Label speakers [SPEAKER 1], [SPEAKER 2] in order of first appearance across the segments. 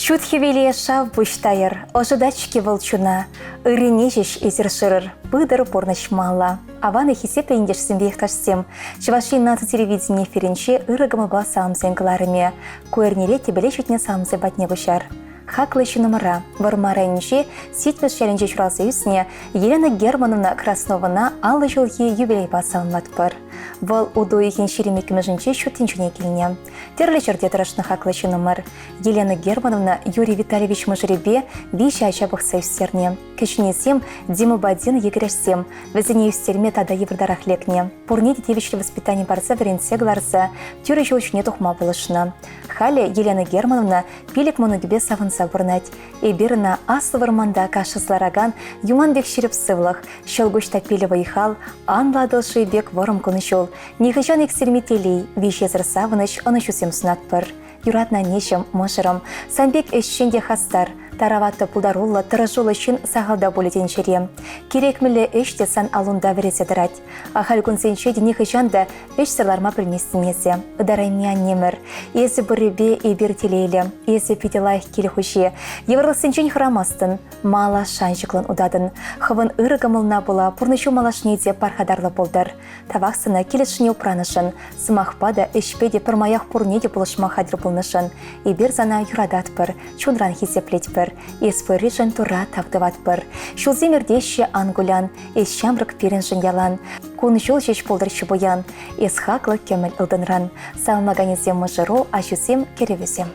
[SPEAKER 1] Чутхевеле шав буштайыр, ожидачки волчуна, ыренежеш изершырыр, быдыр порночмала. Аваны хисеп индешсен вехташсем, чеваши наты телевидение ференче ырыгымыба самзен кыларыме, куэрнере тебелешетне самзе батне бушар. Хаклыщу номера, вармарайниче, ситмеш шеренче чуралсы юсне, Елена Германовна Краснована аллы жылге юбилей басалынлатпыр. Вал уду ихин шеремекіме жінче шутинчуне келіне. Терлі жерде тұрашны хаклыщу номер. Елена Германовна Юрий Витальевич Мажыребе виші айчабық сайыстерне. Кішінесем Диму Бадин егірешсем, візіне үстерме тада еврдарах лекне. Пурне детевичлі воспитание барса веренсе гларса, тюрі жылчуне тухма болышына. Халі Елена Германовна пилік моногібе савынса бұрнать. Эбирна аслы варманда кашызлараган юманбек шеріп сывлық, шелгушта пилі вайхал, анладылшы бек ворым конышол. Нихыжан экстерметелей, вишезір савыныш онышусем сунатпыр. Юратна нешем, мышырым, санбек эшшенде хастар, тараватты пулдарулла тырыжулы шын сағалда болетен жерем. Керекмілі эште сан алунда вересе дырать. Ахал күнсеншеде нихыжанда эш сырларма білместінесе. Ыдараймиян немір. Есі бірібе эбір телейлі, есі педелайх келі хұше. Еврлысынчен храмастын, мала шаншықлын удадын. Хывын ырыгымылна була, пурнышу малашнеде пархадарлы болдар. Тавақсына келешіне упранышын, сымақпада эшпеде пырмаяқ пурнеде бұлышма хадыр болнышын. Эбір зана юрадатпыр, чунран хисеплетпір. Есфырижен тура тавдыватпыр. Шулземердеші ангулян, ес шамрық перенжін ялан. Кун жол жеш болдыршы боян, ес хақлы кеміл ылдынран. Салмаганезем мұжыру, ажусем керевесем.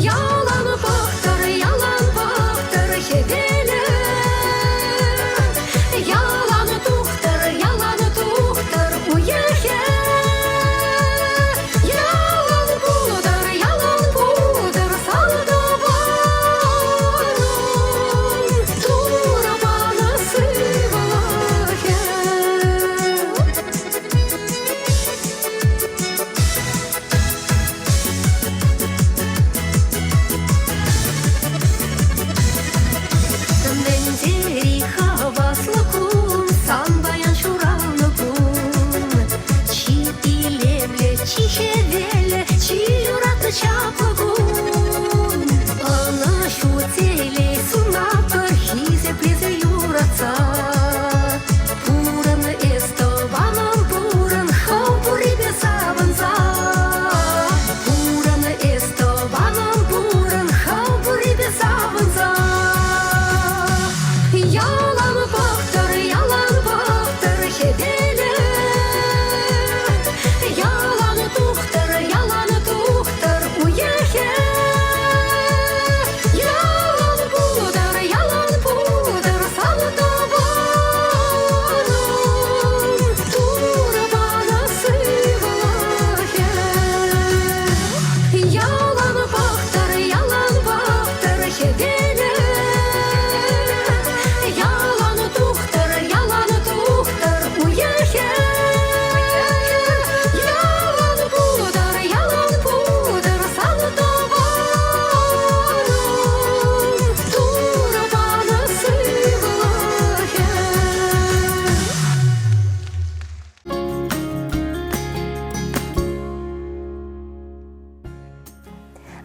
[SPEAKER 2] Yalan bahtır, yalan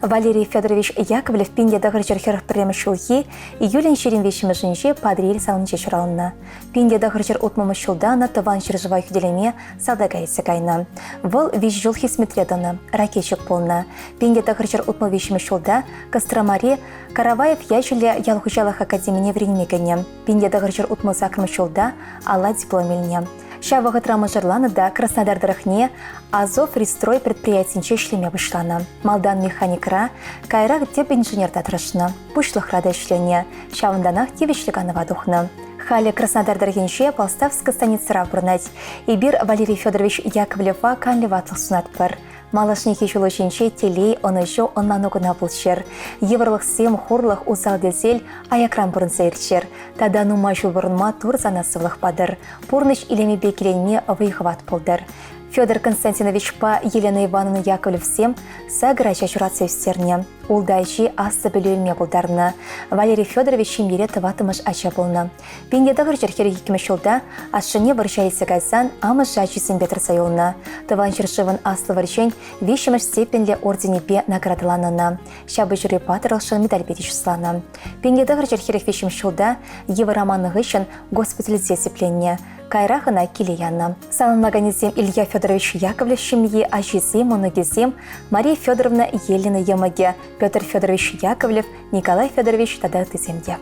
[SPEAKER 1] Валерий Федорович Яковлев пинде дагырчыр хер премшулхи июлен шерин вешимешинче падриль салынче чуралына. Пинде дагырчыр утмамышулдана тыван шыржывай хүделеме садагайсы кайна. Выл виш жыл хисметреданы, ракетчик полна. Пинде дагырчыр утма вешимешулда Костромари Караваев яшеле ялхучалах академине временекене. Пинде дагырчыр утма закрмышулда ала дипломельне. Шавага трамажырланы да Краснодардарахне Азов Ристрой предприятиенче шлеме вышлана. Малдан механикра, кайрак деп инженерда тырышны. Пушлыхрада ишлене, шавынданах тевешлиганова духны. Хали Краснодардархенче Полставска станицыра бурнать. Ибир Валерий Федорович Яковлева канлеватлық сунатпыр. Малашнихи чулышинче телей оныжо оннанугына булчер. Еврлых сем хурлых узал делсель аякрам бурнса ирчер. Тада нума жул бурнма тур занасывлых падыр. Пурныш илеми бекеленме выйхват пулдыр. Федор Константинович па Елена Ивановна Яковлев всем саграча чурация в стерне. Улдайчи асты білуелме бұлдарына. Валерий Федорович емере тыватымыш ача болна. Пенде дағыр жерхері екімешілда ашыне варшайсы кайсан амыш жачисын бетір сайылына. Тыван жершывын асты варшен вешіміш степенле орденепе наградыланына. Шабы жүрі патырылшын медаль бетешіслана. Пенде дағыр жерхері вешімшілда евроманы ғышын госпитализесіпленне. Кайрахына келеянна. Салынмаганезем Илья Федорович Яковлев семьи ажизем, оногезем, Мария Федоровна Елена Емаге, Петр Федорович Яковлев, Николай Федорович Тадатыземге.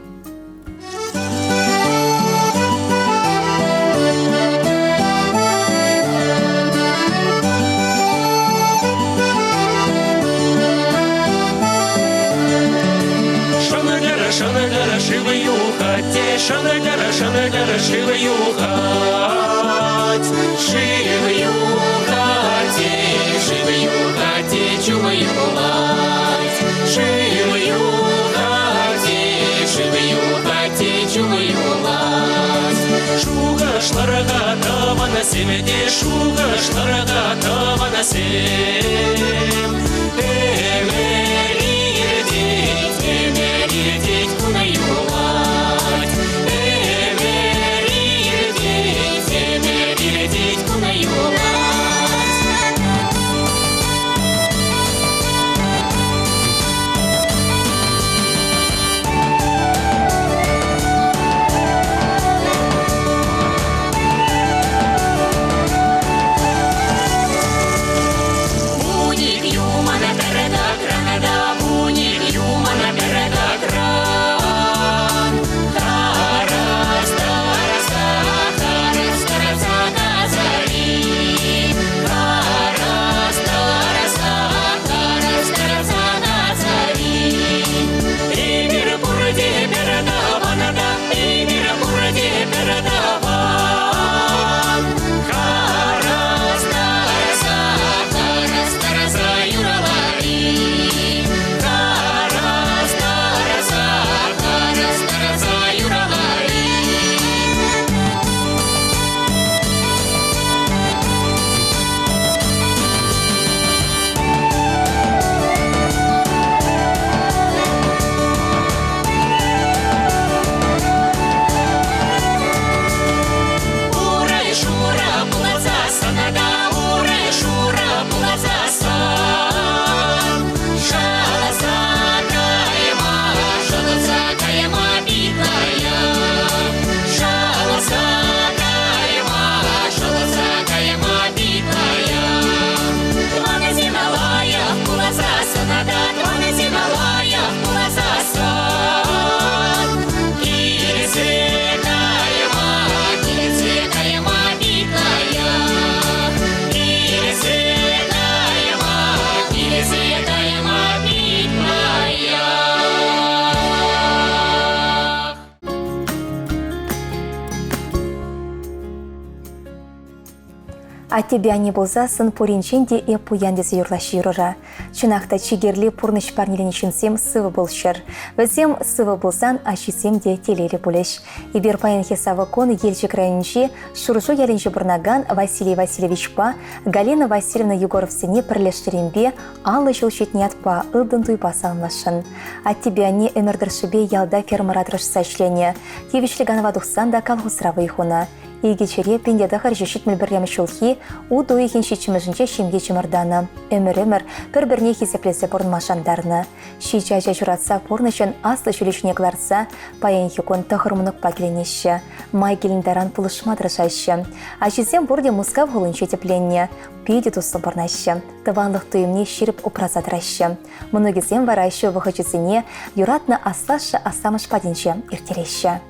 [SPEAKER 2] Шанагара шиваю хате, шанагара шиваю хать, шиваю хате, чуваю мать, шиваю хате, чуваю мать. Шуга шларага тава на семеде, шуга шларага тава на сем.
[SPEAKER 1] А тебя не болса сын поринченде и пуяндезе юрлаши юрора. Чынақта чигерли пурныш парниленичинсем сывы болшыр. Візем сывы болсан ашисем де телелі болеш. Ибер паян хесавы кон елчик районче шуржу яленче бурнаган Василий Васильевич па, Галина Васильевна Егоровсене пірлештерембе алы жылшетне атпа ылдын туйпа салмашын. А тебя не эмердіршібе ялда фермарадрыш сачлене. Тевишлі ганова дұқсан да калғысыра выйхуна. Иге чере пенде дахар жешит мілбірлемі шулхи, у дуихин шичімізінче шемге чымырданы. Өмір-өмір бір-бірне хесеплесе бұрынмашандарны. Шича-жа жүратса порнышын аслы шүлешіне қыларса, паянхи кон тахырмынық пакеленеші. Май келіндаран пулышмадырышайшы. Ажизем бұрде мұскав ғылыншы тепленне. Пейде туслы бұрнашы. Тыванлық түйімне ширіп ұпразадырайшы. Мұнығызем варайшы вғычызіне юратны аслашы асамыш паденше ертереші.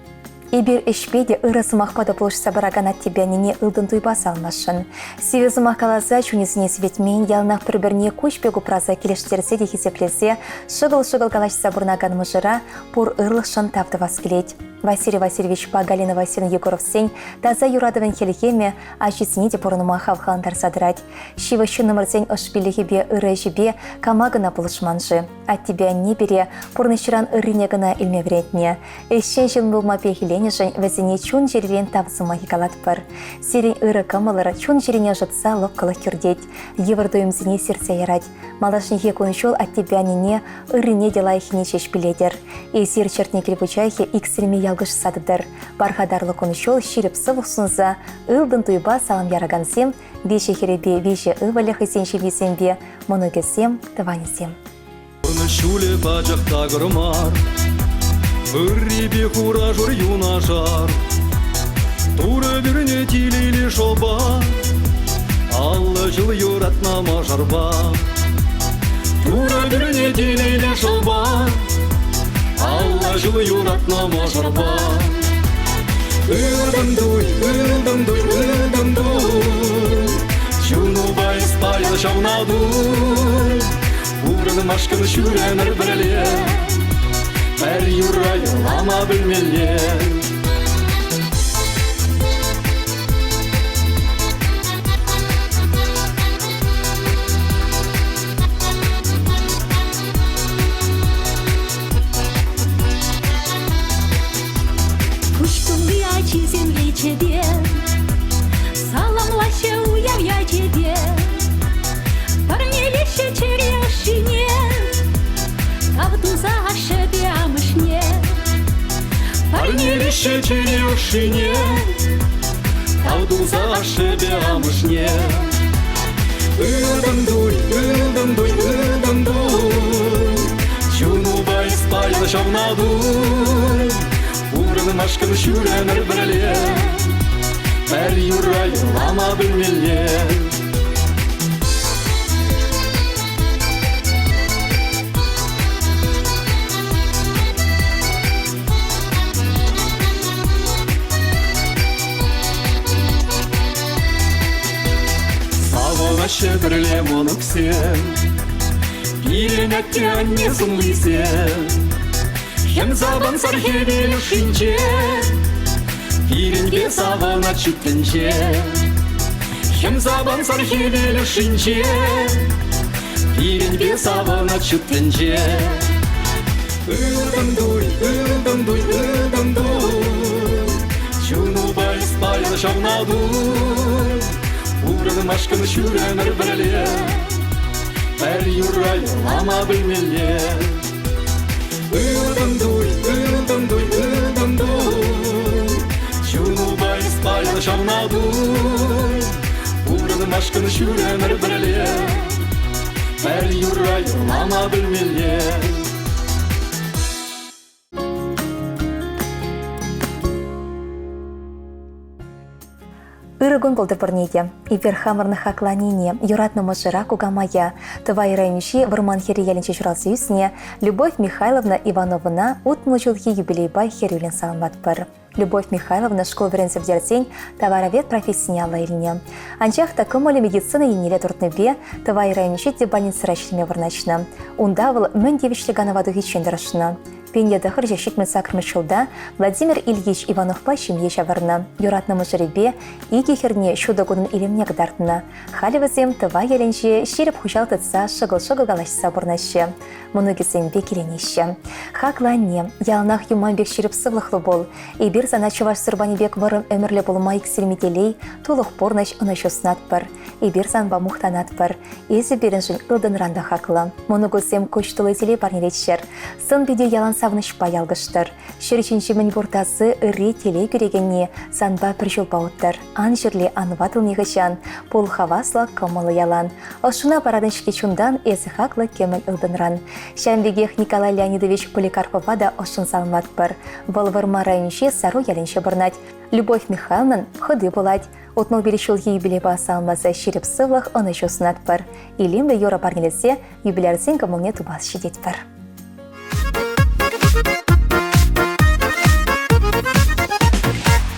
[SPEAKER 1] Ибір ішпейде ұрысы мақпады бұлышса бараган от тебя нене ұлдын туйба салмашын. Севезі мақалаза чунесіне светмен ялнақ бір-бірне көшпегі праза келештерсе де хесеплесе, шығыл-шығыл қалашса бұрнаган мұжыра бұр ұрлықшын тавды васкелет. Василий Васильевич па Галина Васильевна Егоров сень таза юрадыван хелихеме, ажисіне де бұрыныма хавхаландар садырать. Шиващын нөмірзен ұшпилігебе ұры жебе камагына бұлышманжы. От тебя не бере, бұрнышыран ұрынегіна илме вредне. Эшен жыл бұлма пехелене жын вәзіне чун жерелен тавзыма хикалат бір. Серен ұры камалары чун жерене жытса лопқылық күрдет. Евардойымзіне сердце ярать. Малашнихе кончол от тебя нене ұрыне делайхіне шешпиледер. Эсир чертнекел бучайхе иксірме ялгыш садыдыр. Бархадарлы кончол ширіп сывық сұнза, ұлдын туйба салам ярагансем, веше херебе веше ұвалі хысенші бесембе, мұнығысем, тыванесем.
[SPEAKER 3] Шуле бажақта ғырмар, үрребе хура жүр юнажар, туры біріне тилейлі жоба, аллы жыл юратна мажарба. Туры біріне тилейлі жоба, аллы жыл юратна мажарба. Үрдімдуй, үрдімдуй, үрдімдуй, чуну байыз пайыз жаунадуй. Урын машкын шүренір біріле, әр юрай лама білмеле.
[SPEAKER 4] Пушкын биячи земле тебе, саламлаще уявья тебе. Парнелище черешине, тавдуза шебе амышне.
[SPEAKER 3] Парнелище черешине, тавдуза шебе амышне. Үрдімдуй, үрдімдуй, үрдімдуй, чуну байыз пайыз жаунадуй. Урын машкын шүренір біріле, әр юрай лама білмеле. Щедрле монуксен, пиренетте анне зумлисен. Хем забан сархевелю шинче, пиренге савана читтенче. Хем забан сархевелю шинче, пиренге савана читтенче. Үрдімдуй, үрдімдуй, үрдімдуй, чуну байыз пайыз жаунадуй. Урын машкын шүренір біріле, әр юрай лама білмеле. Үрдімдуй, үрдімдуй, үрдімдуй, чуну байыз пайыз жаунадуй. Урын машкын шүренір біріле, әр юрай лама білмеле.
[SPEAKER 1] Ырыгон болды бірнеге. Ибер хамырны хакланине, юратны мұжыра кугамая. Тывай райныши вырман хері елінче журалсы үсіне, Любовь Михайловна Ивановна утмыл жылхи юбилейбай херюлен саламат бір. Любовь Михайловна школ веренсіп дерсен товаровед профессионала иліне. Анчах такымылы медицина енеле туртныбе тывай райныши де больницы рачтыме вырначына. Ундавыл мөн девишліганова дұхичендірішына. Пенде дăхăр жешитмен сакрмышылда Владимир Ильич Ивановпа çимье çавăрнă. Юратнă мăжырепе ике херне çудăкунын илемне кăтартнă. Халевăсем тыва еленче çиреп хушал тытса шăгăл-шăгăл калаçса пурнаççă. Мăнукесемпе киленеççе. Хакланне, ялнах юманбек çиреп сывлăхлы бол. Эбир сана чӑваш сырбанипек вырым өмірле болма иксерметелей тулых порнаç ына çуснатпăр. Эбир санба мухтанатпăр. Эсі беріншін ылдынранда хаклы. Мăнукесем көç тылы телей парнелетçер. Сын биде ялан савнышпа ялгыштыр. Шерченші мін бұртасы үрі телей күрегенне санба бір жыл бауыттыр. Ан жерле анватыл негішан, пол хавасла комылы ялан. Ошына парадын шкечундан езі хақлы кеміл ылдынран. Шәмбегех Николай Леонидович Поликарпова да ошын салмат бір. Болвырма районші сару ялінші бұрнат. Любовь Михайловнан ходы болать. Отнол берешул юбилейба салмасы шеріп сывлық оны жосынат бір. Илимді Йора парнелесе юбилярзен комылне тубас шедет бір.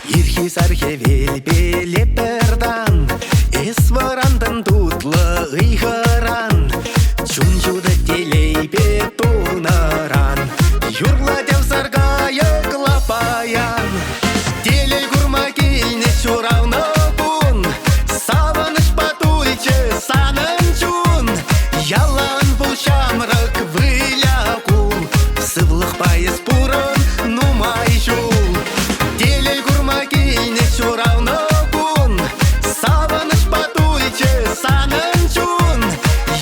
[SPEAKER 5] Ирхи-сархи велбеле пердан, эс варандын тутлы ыйхыран, чунчуды телейбе тунаран, юрла дев саргая клапаян, телей гурма кельне чуравны бун, савыныш патульче санын чун, ялан бұл шамрак выляку, сывлық пайыз пурын нумай жул. Телей гурма кельне чуравны бун, савыныш патульче санын чун,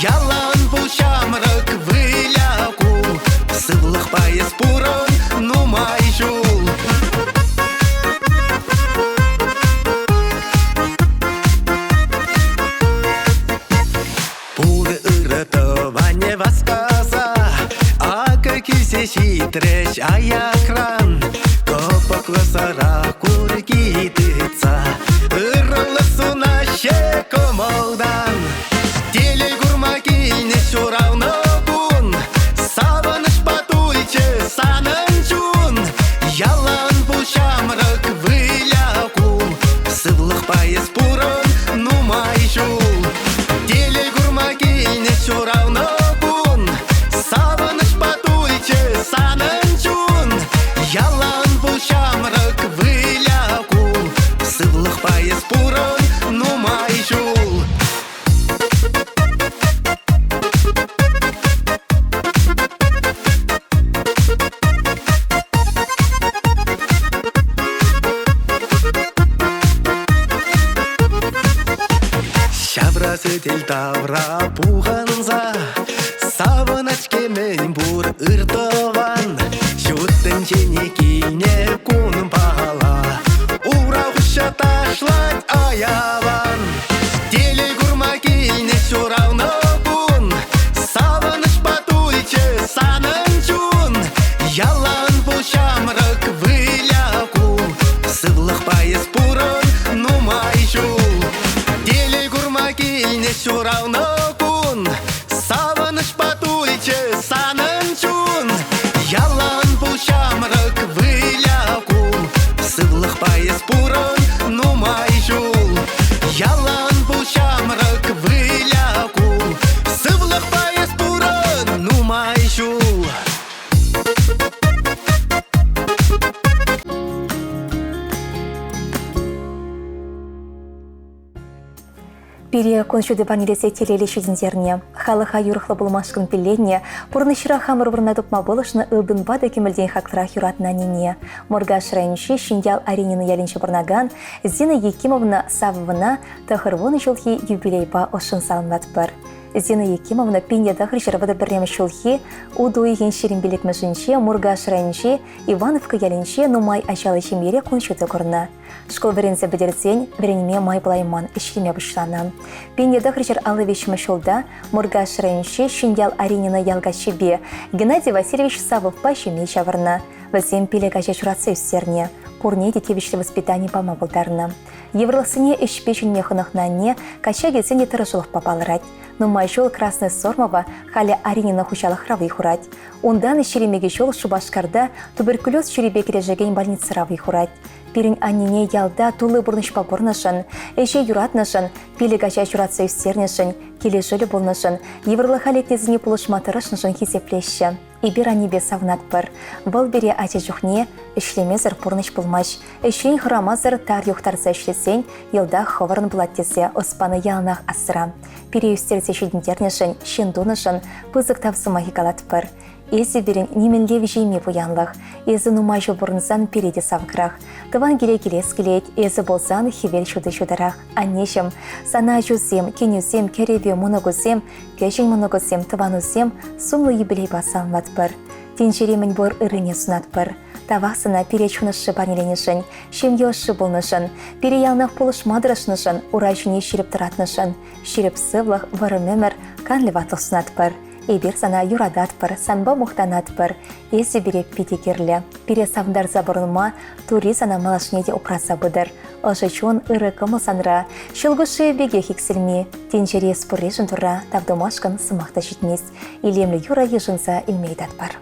[SPEAKER 5] ялан бұл шамрак выляку, сывлық пайыз пурын нумай жул. Пулы ырытыване васказа, aka кисе хитрещ аякран, копаклы сара кургитыца, ырылы сунаще комалдан. Телей гурма кельне чуравны бун, савыныш патульче санын чун, ялан бұл шамрак выляку, сывлық пайыз пурын нумай жул. Телей гурма кельне чуравны бун, савыныш патульче санын чун, ялан бұл шамрак выляку, сывлық пайыз пурын нумай жул. Шаврасы тел тавра пуғанза, савыныч кемен бұр ыртыван, шуттын жене кейне күн бала, урағыша ташлать аяван. Телей гурма кельне чуравны бун, савыныш патульче санын чун, ялан бұл шамрак выляку, сывлық пайыз пурын нумай жул. Телей гурма кельне чуравны бун, савыныш патульче санын чун, ялан бұл шамрак выляку, сывлық пайыз пурын нумай жул. Ялан бұл шамрак выляку, сывлық пайыз пурын нумай жул.
[SPEAKER 1] Пире коншуды банилесе телеле шедіндеріне. Халыха юрықлы болмашқын пиленне, пұрнышыра хамыр бұрна тұпма болышны ылдын бады кемілден хақтыра юратна нене. Морга шырайыншы шиндял аренины ялінші бұрнаган, Зина Якимовна савывына тахырвоны жылхи юбилейба ошын салынат бір. Зина Якимовна пиньяда хрищаравада бірнемі шулхи, удуи геншерин билек мәжінше, Морга шырайыншы, Ивановка ялінше нумай ачалы шемере коншуды көрна. Школ верензе бедерзень, веренеме май блайман ишлеме бұшлана. Пенеда хричар алывеш машолда, Морга шырайыншы, шиндял аренина ялга шебе, Геннадий Васильевич Савов пащеме чавырна. Вазем пилега жачуратсы үстерне, пурне детевишлі воспитание пама болдарна. Еврлысыне ішпешін механахнанне, кача гетсене тырыжылық папалырать. Но майшол Красная Сормова халя аренина хучалых равы хурать. Ондан ишеремеге жол Шубашкарда туберкулез чуребе кережеген больницы равы хурать. Пирин аннине ялда тулы бурнышпа борнышын, эше юратнышын, пилегача юратса үстернышын, келешілі болнышын, еврлы халетезіне пулышма тырышнышын хизеплеші. Ибир анибе савнат бір. Бұл бере ача жүхне, ішлемезір бурныш болмаш. Эшен хырамазыр тар юқтарса ішлесен, елда ховарын бұлаттесе оспаны ялнақ асыра. Пире үстерсе шедіндернышын, шендунышын, пызык тавсыма хикалат бір. Ezi берін неменлев жейме бұянлық. Ezi нумайжы бұрынсан переде савқырақ. Тыван келе-келес келет, ezi болсан хевел шуды-шударақ. Аннешім, сана жүзем, кенюзем, кереве мұнығызем, кешің мұнығызем, тыванузем, сумлы ебілей басалмат бір. Тинчеремень бор ырыне сунатпыр. Тавасына перечунышы банеленешін, шемгеоші болнышын, переялнақ полыш мадырышнышын, урайшыне ширіп тұратнышын, ширіп сывлық варымемір канлеватлық сунатпыр. Эбир сана юрадатпыр, санба мухтанатпыр, есі береп петекерлі. Пере савдар заборынма, тури сана малашнеде опраса бұдыр. Ожычон ыры кымыл санра, шылгышы беге хексілме, тенжере споррешін тұра, тавдомашқын сымақты жетмес. Илемлі юра ежінса илмейдатпар.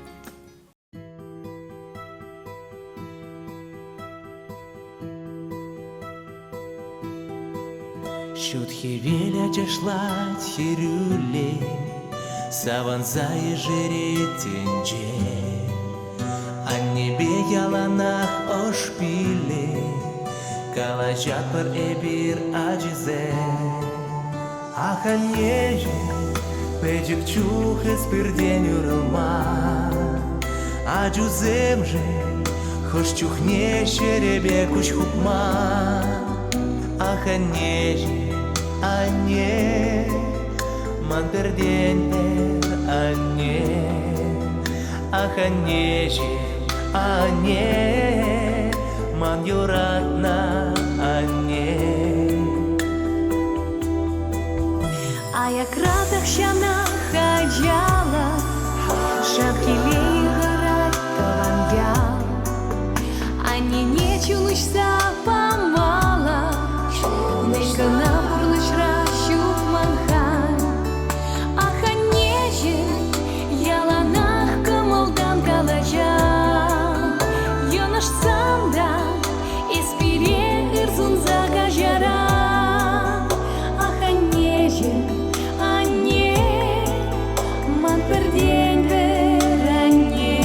[SPEAKER 6] Шутхи веля дешла тхирюле, саванза и жири тенже, а небе яланах ошпиле, калачат пар эбир аджизе. Аханеже, педжик чух эспирдень урылма, аджузем же, хош чухне шеребе куч хупма. Аханеже, ане, ман пердень ане, аханеже, ане, ман юратна ане.
[SPEAKER 4] А я кратах щана хаджала, шапки лихорать таванья, они не чулышся помала, нелька напурлыш ращук манхан. Аханеже, яланах кымылдан калажа, йоныш санда, испире ырзун загажара. Аханеже, ане, ман пердень веране.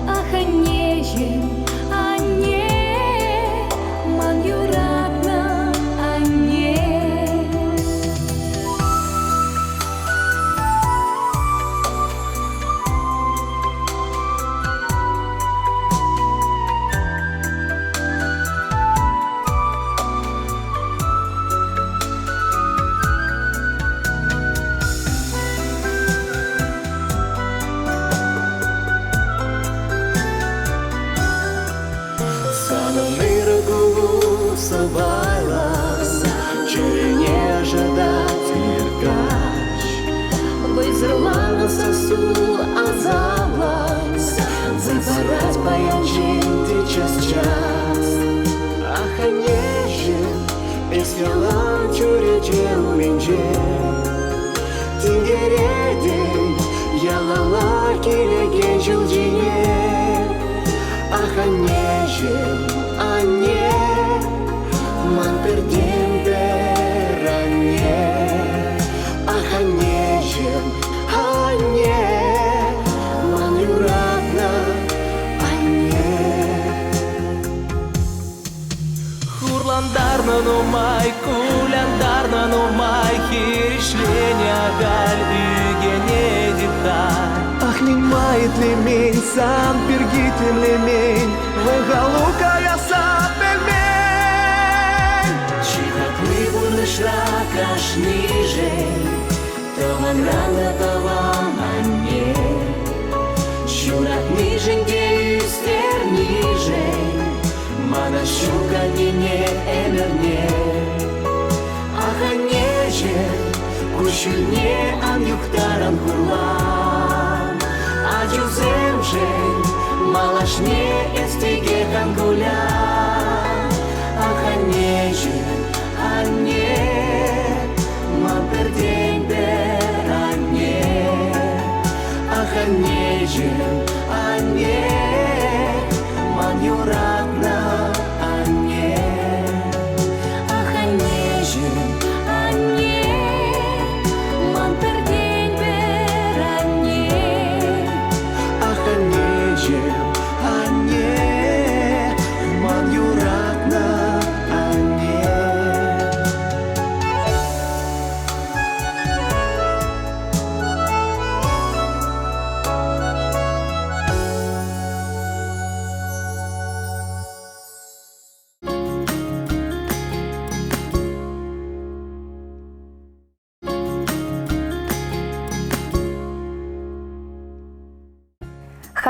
[SPEAKER 4] Аханеже, ане, ман юратна ане.
[SPEAKER 3] Санамный рагулу савайлас, черене ожидать меркач. Вызрывала сосу азалас, зазарать паянчин ты час-час. Аханеже, эскалам чуреже уменже, тингередей, ялала килеген жылдине. Аханеже, ане, ман пердень веране. Аханеже, ане, ман юратна ане.
[SPEAKER 6] Хурландарна нумай, куляндарна нумай, хиришления галь үгене деталь. Ах, лимает лемень, сам пергитим лемень, выгалука я сам пельмень.
[SPEAKER 3] Чихаклы бурныш ракаш ниже, таван рана таван ане. Щурак ниженьке юстер ниже, мана щука не эмерне. Аханеже, кущульне ан юхтаран хурлан. Аджузем же, малашне эстиге хангулян. Аханеже, ане, ман пердень веране. Аханеже, ане, ман юратна ане.
[SPEAKER 4] Аханеже, ане, ман пердень веране.
[SPEAKER 3] Аханеже, ане, ман юратна ане.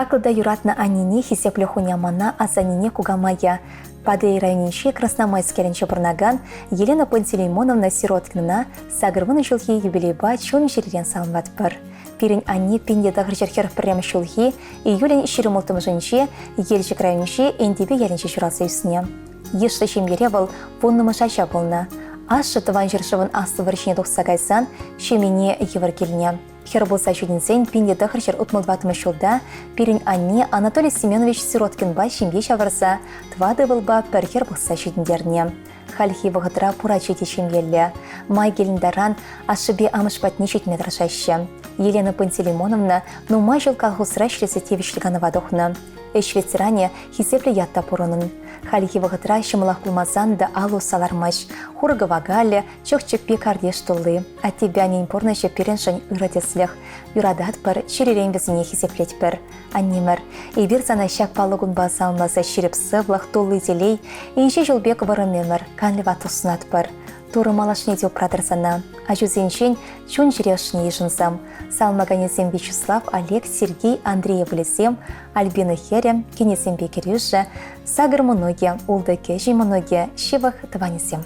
[SPEAKER 1] Хакылда юратна анине хисепле хунямана асанине кугамая. Падей районинче Красномайск керенче бурнаган Елена Пантелеймоновна Сироткина сагырвын жылхи юбилейба чун жерден салынватпыр. Пирин анне пинде дагыр жерхер прям жылхи июлен 20 елчик районинче эндебе еленче журалса үсіне. Ешті шемере был воннымы шача болна. Ашы тыван жершывын асты варшине тоқса кайсан шемене евір келіне. Хер болса жүдінсен пинде дагыр жер утмылдватымы жылда пирин анне Анатолий Семенович Сироткин ба шемге шавырса твады былба пәрхер болса жүдіндеріне. Хальхи вғытра пура чети шемелі. Май келіндаран ашыбе амыш патне жетметр шашы. Елена Пантелеймоновна нумай жыл колхозра шлесі тевішліганы вадохны. Эш ветеране хисепле ятта пуронын. Хальхи вғытра шымылақ пулмазан да алу салармаш. Хурга вагале, чок-чекпе кардеш тулы. А тебя не импорнаше переншань ыродеслех. Юрадат пар чиререн везіне хисеплет пар. Аннемер, и бирзана шак палугун басалмаса ширеп сывлах тулы телей. Инше жылбек варымемер, канлева туснат пар. Туры малашне деп прадырсана. А жүзеншен чун жирешне ешінсам. Салмаганесем Вячеслав, Олег, Сергей, Андрей Влесем, Альбина Херем, Кенесем Бекерюша, Сагыр многие, Улда Кежи многие, Шивах Тванесем.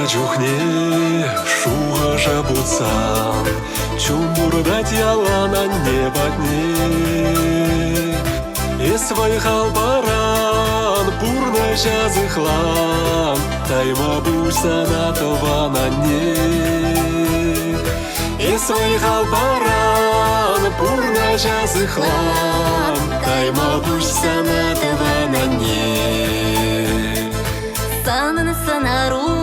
[SPEAKER 7] Чухне шуга жабуцан, чумурдать ялана не батне. И свой халбаран пурна жазыхлан, тайма буйса на това на не. И свой халбаран пурна жазыхлан, тайма буйса на това на не.
[SPEAKER 4] Санын санару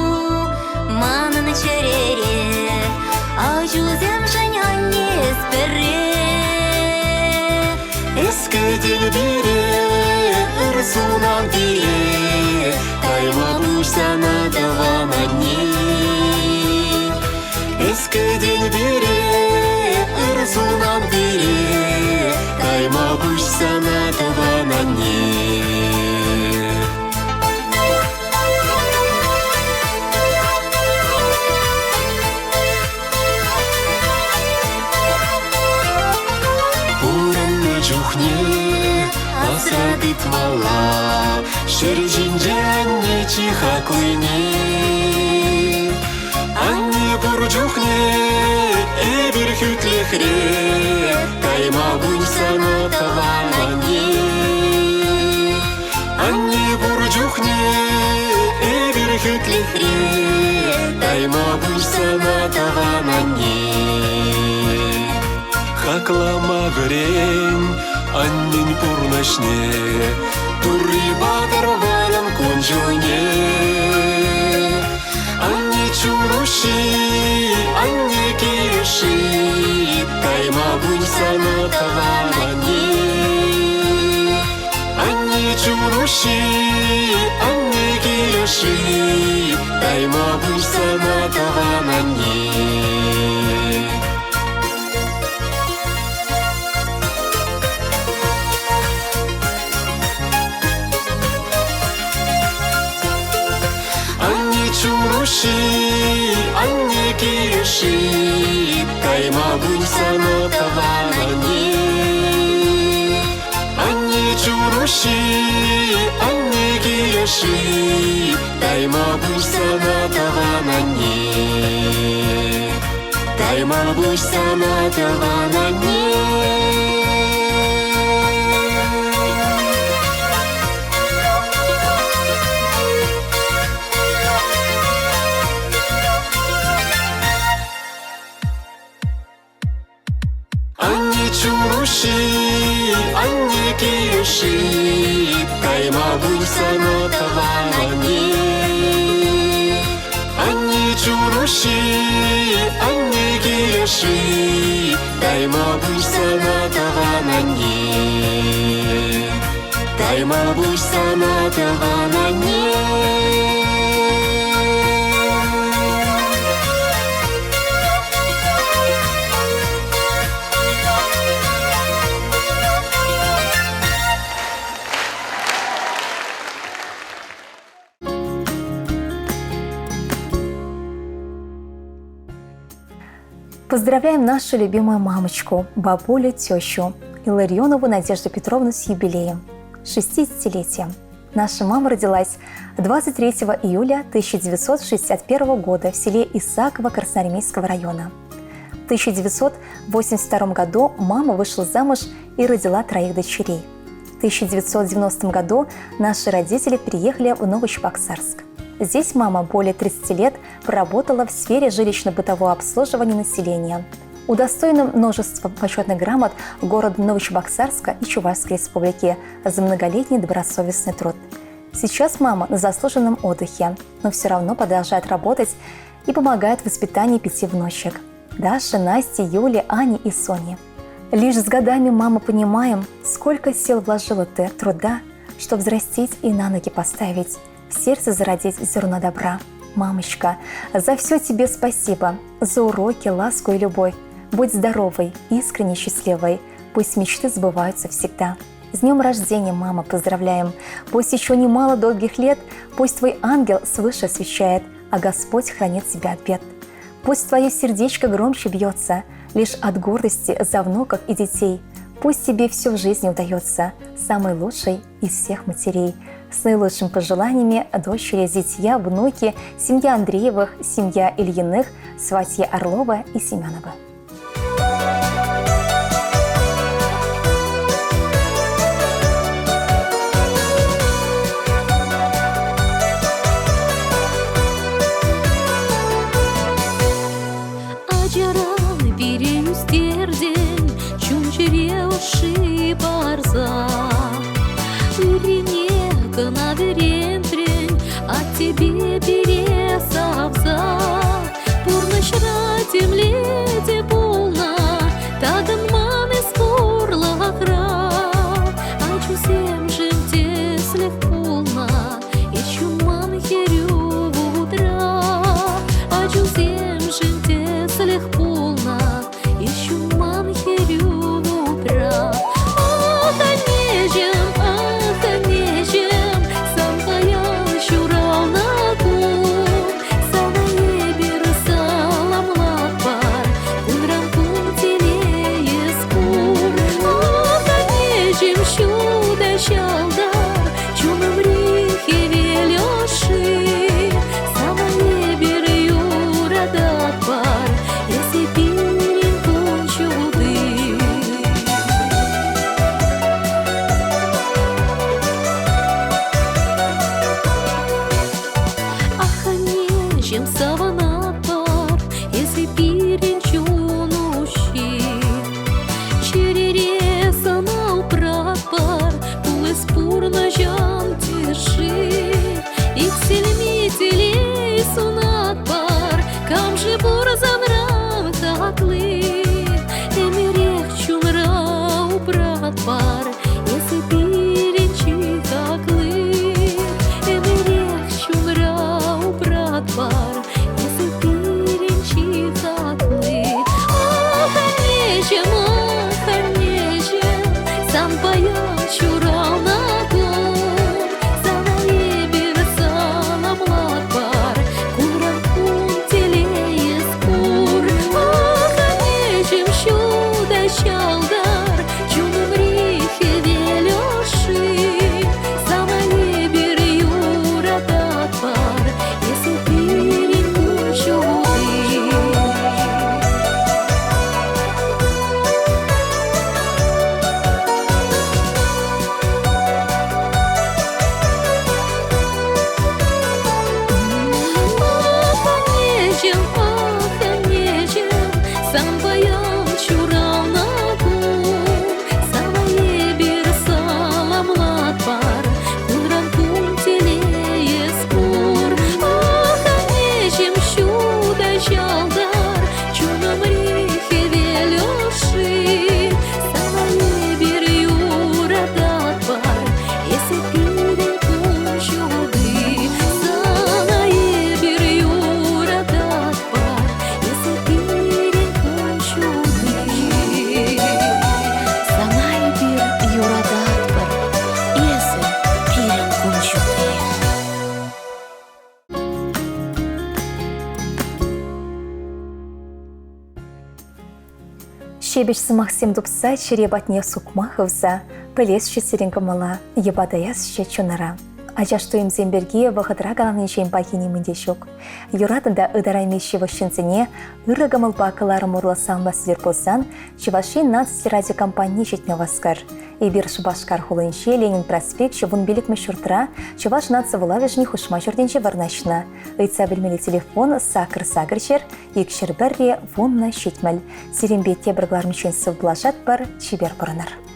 [SPEAKER 4] манын черере, а жүзем женян не спере.
[SPEAKER 7] Эске дел бире, ырсунан бире, тайма буйса на това на не. Эске дел бире, ырсунан бире, тайма буйса на това на не. Чухне, асрады твала, шержинже анне чиха клыне. Анне бурчухне, эбир хүтлехре, тайма буйса на това на не. Анне бурчухне, эбир хүтлехре, тайма буйса на това на не. Хаклама грень, аннень пурнашне, турри батыр валан конжуне. Анне чуруши, анне киреши, тайма буйса на това на не. Анне чуруши, анне киреши, тайма буйса на това на не. Чуруши, анне киреши, тайма буйса на това на не. Анне чуруши, анне киреши, тайма буйса на това на не. Тайма буйса на това на не. Чуруши, анне киреши, тайма буйса на това на не. Анне чуруши, анне киреши, тайма буйса на това на не. Тайма буйса на това на не.
[SPEAKER 1] Поздравляем нашу любимую мамочку, бабулю, тещу Илларионову Надежду Петровну с юбилеем, 60-летием. Наша мама родилась 23 июля 1961 года в селе Исаково Красноармейского района. В 1982 году мама вышла замуж и родила 3 дочерей. В 1990 году наши родители переехали в Новочебоксарск. Здесь мама более 30 лет проработала в сфере жилищно-бытового обслуживания населения, удостоена множества почетных грамот города Новочебоксарска и Чувашской республики за многолетний добросовестный труд. Сейчас мама на заслуженном отдыхе, но все равно продолжает работать и помогает в воспитании 5 внучек – Даши, Насти, Юли, Ани и Сони. Лишь с годами, мама, понимаем, сколько сил вложила ты труда, чтобы взрастить и на ноги поставить, в сердце зародить зерно добра. Мамочка, за все тебе спасибо, за уроки, ласку и любовь. Будь здоровой, искренне счастливой, пусть мечты сбываются всегда. С днем рождения, мама, поздравляем! Пусть еще немало долгих лет, пусть твой ангел свыше освещает, а Господь хранит тебя от бед. Пусть твое сердечко громче бьется, лишь от гордости за внуков и детей. Пусть тебе все в жизни удается, самый лучший из всех матерей. С наилучшими пожеланиями дочери, зятья, внуки, семья Андреевых, семья Ильиных, сватья Орлова и Семенова.
[SPEAKER 8] Тебе бересавза, пурнышратим лети полна, таганман из пурлахра, а чусем жемте слег полна, и чуман херю утра, а чусем жемте слег полна, и чуман херю утра. Ах, анежем, сам паял чурал на кул, самое берсалам лапар, кунрам кунтелее спур. Ах, анежем, чудо чалдар, чумам рихе велёши, самое бер юрада пар, если пирин кончуды. Чем саванатор, если перенчунущий, черере санал прапар, пулес пурна жан тиши, их сельмителей сунат пар, кам же бурзан рам таклы, эмерех чумра убрат пар, если перенчи таклы, эмерех чумра убрат пар, если перенчи таклы. Ах, анежем, сам паял чурал на гон, самое
[SPEAKER 1] щебеш Максим Дубса черебатне сукмаховса, пелес шесеренка мала, ебадаяс ще чунара. Ача что им земберге вахадра галанын пахини мындешок. Юратында ыдараймеші ващенцене ырыгамыл бакалары мурласан басылер болсан, Чуваши наци радиокомпания жетне васкар. Эбир Шубашкар хулынше Ленин проспект шубун билик мешуртра, Чуваш наци вылавежни хушма жүрденше варнашна. Ыйца білмелі телефон сакыр-сагырчер, екшір бәрре вонна шетмәл. Сиренбетте бірглар мүшен сывблажат бар чибер бұрыныр.